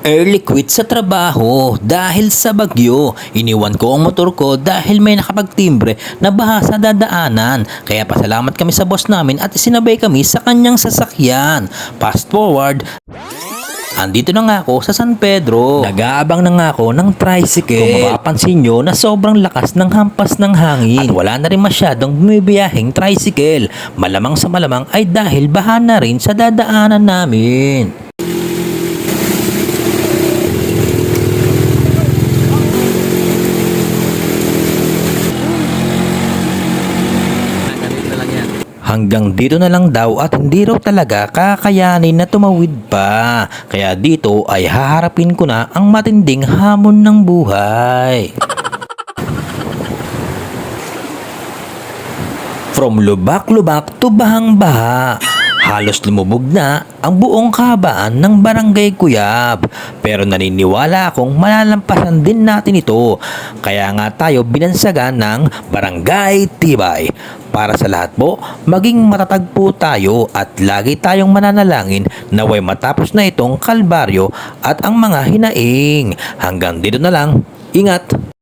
Early quit sa trabaho dahil sa bagyo. Iniwan ko ang motor ko dahil may nakapagtimbre na baha sa dadaanan. Kaya pasalamat kami sa boss namin at sinabay kami sa kanyang sasakyan. Fast forward, andito na nga ako sa San Pedro. Nag-aabang na nga ako ng tricycle. Kung mapapansin nyo na sobrang lakas ng hampas ng hangin. At wala na rin masyadong bumibiyaheng tricycle. Malamang sa malamang ay dahil baha na rin sa dadaanan namin. Hanggang dito na lang daw at hindi raw talaga kakayanin na tumawid pa. Kaya dito ay haharapin ko na ang matinding hamon ng buhay. From lubak-lubak to bahang-baha. Halos lumubog na ang buong kabaan ng Barangay Cuyab. Pero naniniwala akong malalampasan din natin ito. Kaya nga tayo binansagan ng Barangay Tibay. Para sa lahat po, maging matatag po tayo at lagi tayong mananalangin na way matapos na itong kalbaryo at ang mga hinaing. Hanggang dito na lang. Ingat!